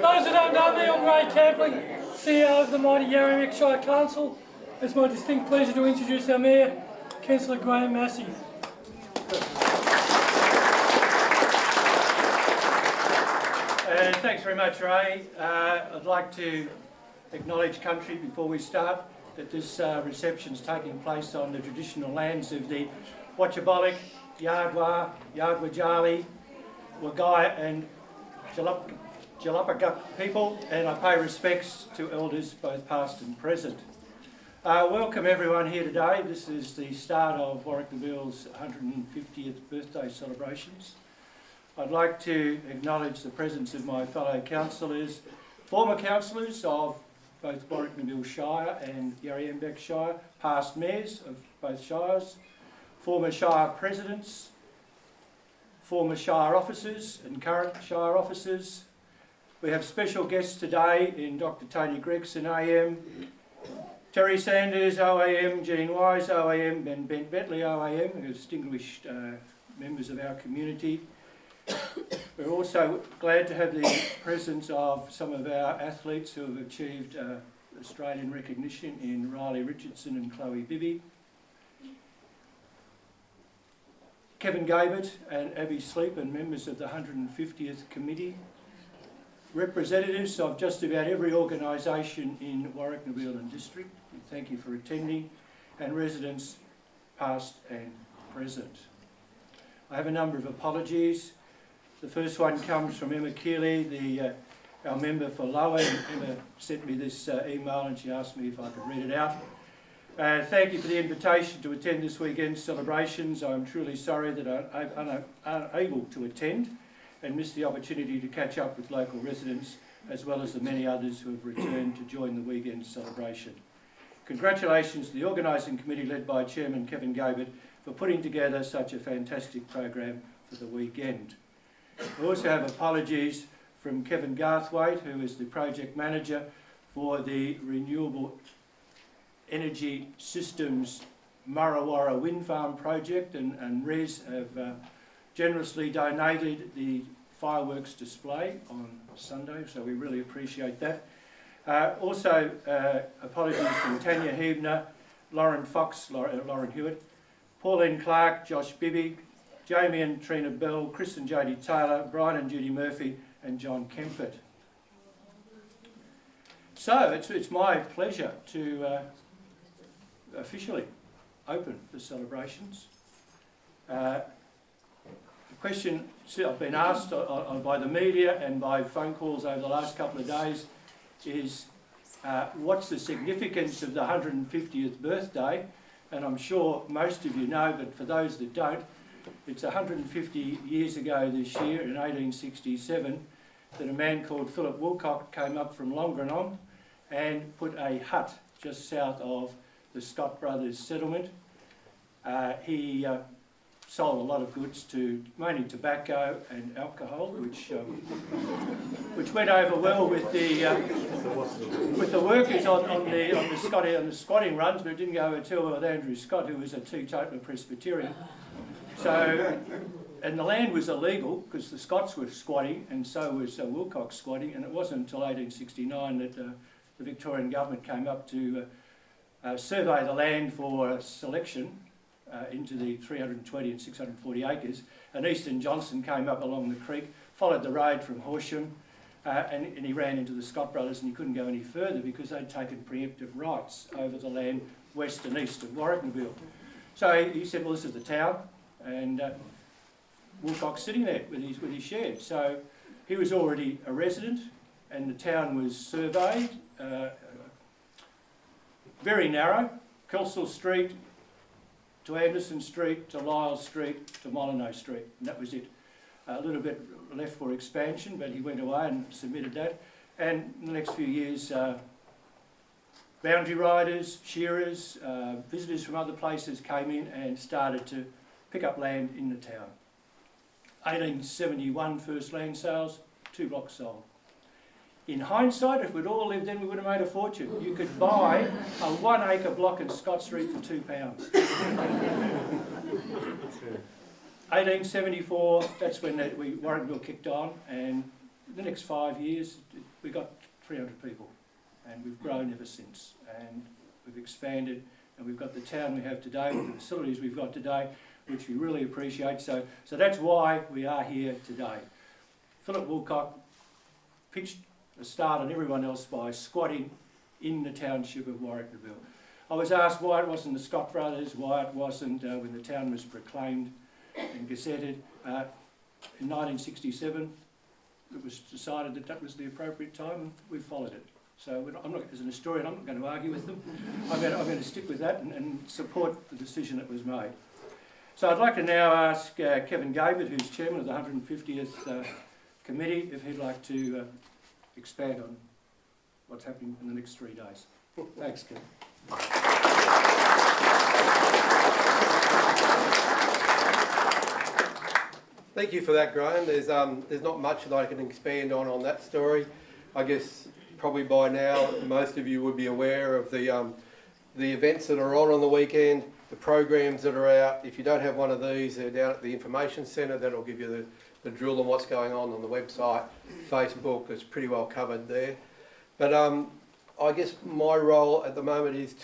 Those who don't know me, I'm Ray Campling, CEO of the mighty Yarra Shire Council. It's my distinct pleasure to introduce our Mayor, Councillor Graham Massey. Thanks very much, Ray. I'd like to acknowledge country before we start that this reception is taking place on the traditional lands of the Watchabalek, Yagwa, Yagwajali, Wagai and Jalapaguk people, and I pay respects to elders both past and present. Welcome everyone here today. This is the start of Warracknabeal's 150th birthday celebrations. I'd like to acknowledge the presence of my fellow councillors, former councillors of both Warracknabeal Shire and Yarra Shire, past mayors of both shires, former shire presidents, former shire officers and current shire officers. We have special guests today in Dr. Tony Gregson AM, Terry Sanders OAM, Jean Wise OAM and Ben Bentley OAM, who are distinguished members of our community. We're also glad to have the presence of some of our athletes who have achieved Australian recognition in Riley Richardson and Chloe Bibby, Kevin Gabert and Abby Sleep and members of the 150th committee, representatives of just about every organisation in Warracknabeal and district. We thank you for attending, and residents past and present. I have a number of apologies. The first one comes from Emma Keeley, our member for Lower. Emma sent me this email and she asked me if I could read it out. Thank you for the invitation to attend this weekend's celebrations. I'm truly sorry that I'm unable to attend and miss the opportunity to catch up with local residents as well as the many others who have returned to join the weekend celebration. Congratulations to the organising committee led by Chairman Kevin Gabert for putting together such a fantastic program for the weekend. We also have apologies from Kevin Garthwaite, who is the project manager for the Renewable Energy Systems Murrawarra Wind Farm project, and RES have generously donated the fireworks display on Sunday, so we really appreciate that. Also, apologies from Tanya Hebner, Lauren Fox, Lauren Hewitt, Pauline Clark, Josh Bibby, Jamie and Trina Bell, Chris and Jodie Taylor, Brian and Judy Murphy, and John Kempford. So it's my pleasure to officially open the celebrations. The question I've been asked by the media and by phone calls over the last couple of days is what's the significance of the 150th birthday? And I'm sure most of you know, but for those that don't, it's 150 years ago this year, in 1867, that a man called Philip Wilcock came up from Longrenon and put a hut just south of the Scott Brothers settlement. He sold a lot of goods, to mainly tobacco and alcohol, which went over well with the workers on the squatting runs, but it didn't go over too well with Andrew Scott, who was a teetotaler Presbyterian. So, and the land was illegal because the Scots were squatting, and so was Wilcox squatting, and it wasn't until 1869 that the Victorian government came up to survey the land for selection into the 320 and 640 acres, and Easton Johnson came up along the creek, followed the road from Horsham, and he ran into the Scott Brothers, and he couldn't go any further because they'd taken preemptive rights over the land west and east of Warracknabeal. So he said, well, this is the town, and Wilcock's sitting there with his shed. So he was already a resident, and the town was surveyed, very narrow, Kelsall Street to Anderson Street to Lyle Street to Molyneux Street, and that was it. A little bit left for expansion, but he went away and submitted that. And in the next few years, boundary riders, shearers, visitors from other places came in and started to pick up land in the town. 1871 first land sales, 2 blocks sold. In hindsight, if we'd all lived then, we would have made a fortune. You could buy a 1 acre block in Scott Street for £2. 1874, that's when Warracknabeal kicked on, and the next 5 years, we got 300 people, and we've grown ever since, and we've expanded, and we've got the town we have today, with the facilities we've got today, which we really appreciate. So that's why we are here today. Philip Woolcock pitched a start on everyone else by squatting in the township of Warwick-Neville. I was asked why it wasn't the Scott brothers, why it wasn't when the town was proclaimed and gazetted. In 1967, it was decided that that was the appropriate time, and we followed it. So I'm not, as an historian, I'm not going to argue with them. I'm going to stick with that and support the decision that was made. So I'd like to now ask Kevin Gabert, who's chairman of the 150th committee, if he'd like to expand on what's happening in the next 3 days. Thanks, Kevin. Thank you for that, Graham. There's not much that I can expand on that story. I guess probably by now most of you would be aware of the events that are on the weekend, the programs that are out. If you don't have one of these, they're down at the information centre. That'll give you the drill on what's going on the website. Facebook is pretty well covered there. But I guess my role at the moment is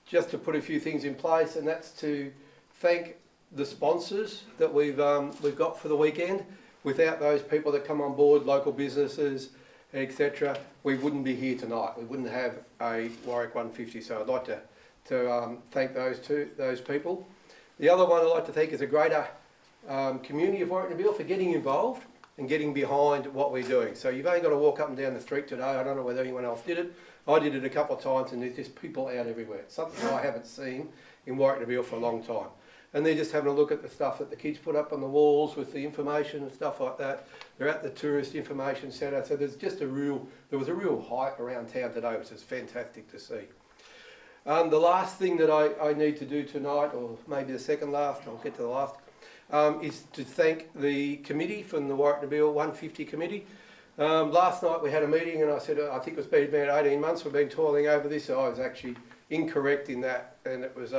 just to put a few things in place, and that's to thank the sponsors that we've got for the weekend. Without those people that come on board, local businesses, etc., we wouldn't be here tonight. We wouldn't have a Warwick 150. So I'd like to thank those people. The other one I'd like to thank is the greater community of Warwick-Neville for getting involved and getting behind what we're doing. So you've only got to walk up and down the street today. I don't know whether anyone else did it. I did it a couple of times, and there's just people out everywhere. It's something I haven't seen in Warwick-Neville for a long time. And they're just having a look at the stuff that the kids put up on the walls with the information and stuff like that. They're at the Tourist Information Centre. So there was a real hype around town today, which is fantastic to see. The last thing that I need to do tonight, or maybe the second last, I'll get to the last, is to thank the committee from the Warwick-Neville 150 committee. Last night we had a meeting, and I said, I think it's been about 18 months we've been toiling over this. So I was actually incorrect in that, and it was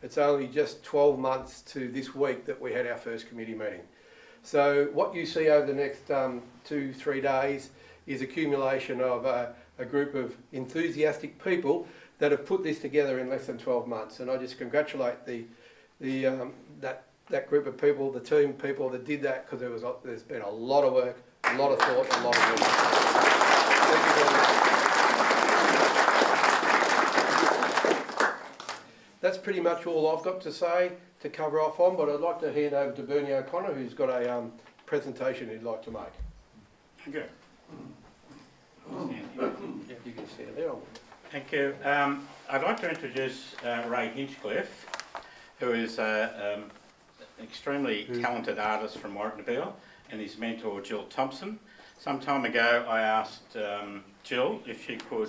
it's only just 12 months to this week that we had our first committee meeting. So what you see over the next 2-3 days is accumulation of a group of enthusiastic people that have put this together in less than 12 months. And I just congratulate that group of people, the team of people that did that, because there's been a lot of work, a lot of thought, a lot of work. Thank you very much. That's pretty much all I've got to say to cover off on, but I'd like to hand over to Bernie O'Connor, who's got a presentation he'd like to make. Thank you. Yeah, you can stand there. Thank you. I'd like to introduce Ray Hinchcliffe, who is an extremely talented artist from Warwick-Neville, and his mentor Jill Thompson. Some time ago I asked Jill if she could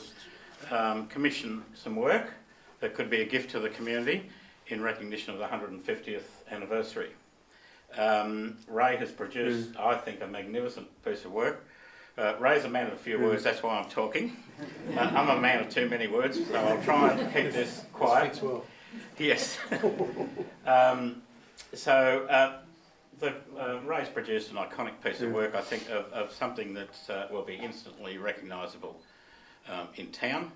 commission some work that could be a gift to the community in recognition of the 150th anniversary. Ray has produced, I think, a magnificent piece of work. Ray's a man of a few words, that's why I'm talking. I'm a man of too many words, so I'll try and keep this quiet. Fits well. Yes. Ray's produced an iconic piece of work, I think, of something that will be instantly recognisable in town.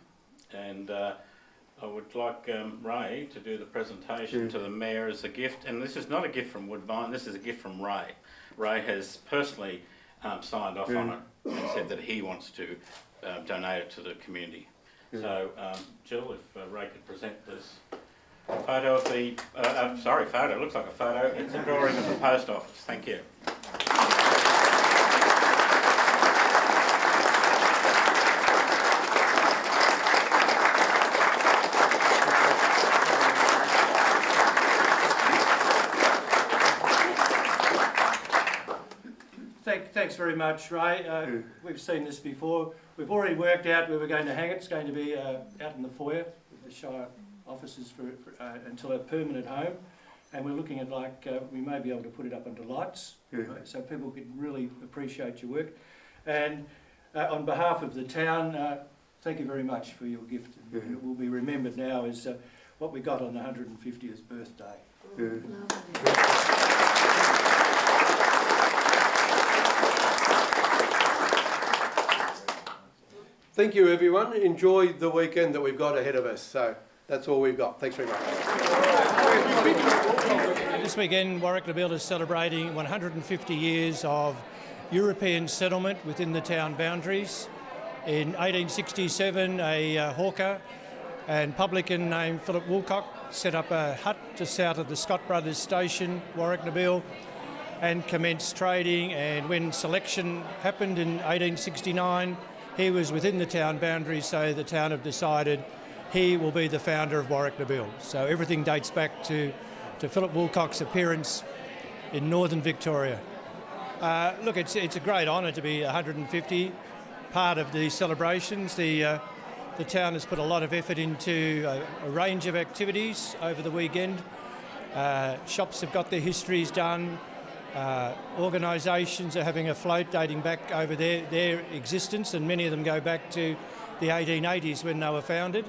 And I would like Ray to do the presentation to the Mayor as a gift. And this is not a gift from Woodbine, this is a gift from Ray. Ray has personally signed off on it and said that he wants to donate it to the community. So, Jill, if Ray could present this photo of the, photo, it looks like a photo. It's a drawing of the post office. Thank you. Thanks very much, Ray. We've seen this before. We've already worked out where we're going to hang it. It's going to be out in the foyer with the Shire offices until a permanent home. And we're looking at we may be able to put it up under lights, so people can really appreciate your work. And on behalf of the town, thank you very much for your gift. It will be remembered now as what we got on the 150th birthday. Thank you, everyone. Enjoy the weekend that we've got ahead of us. So that's all we've got. Thanks very much. This weekend, Warwick-Nabil is celebrating 150 years of European settlement within the town boundaries. In 1867, a hawker and publican named Philip Woolcock set up a hut just south of the Scott Brothers station, Warwick-Nabil, and commenced trading. And when selection happened in 1869, he was within the town boundaries, so the town have decided he will be the founder of Warwick-Nabil. So everything dates back to Philip Woolcock's appearance in northern Victoria. Look, it's a great honour to be 150, part of the celebrations. The town has put a lot of effort into a range of activities over the weekend. Shops have got their histories done. Organisations are having a float dating back over their existence, and many of them go back to the 1880s when they were founded.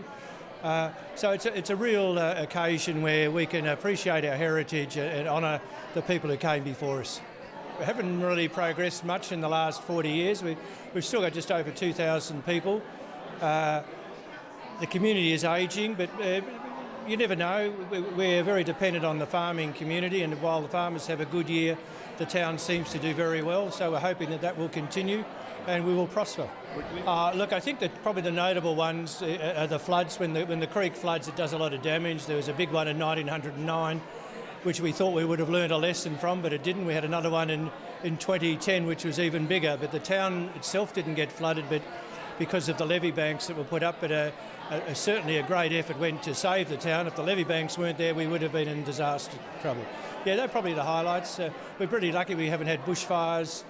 So it's a real occasion where we can appreciate our heritage and honour the people who came before us. We haven't really progressed much in the last 40 years. We've still got just over 2,000 people. The community is ageing, but you never know. We're very dependent on the farming community, and while the farmers have a good year, the town seems to do very well. So we're hoping that will continue and we will prosper. Look, I think that probably the notable ones are the floods. When the creek floods, it does a lot of damage. There was a big one in 1909, which we thought we would have learned a lesson from, but it didn't. We had another one in 2010, which was even bigger. But the town itself didn't get flooded, but because of the levee banks that were put up, but certainly a great effort went to save the town. If the levee banks weren't there, we would have been in disaster trouble. Yeah, they're probably the highlights. We're pretty lucky we haven't had bushfires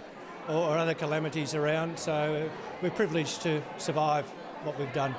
or other calamities around, so we're privileged to survive what we've done.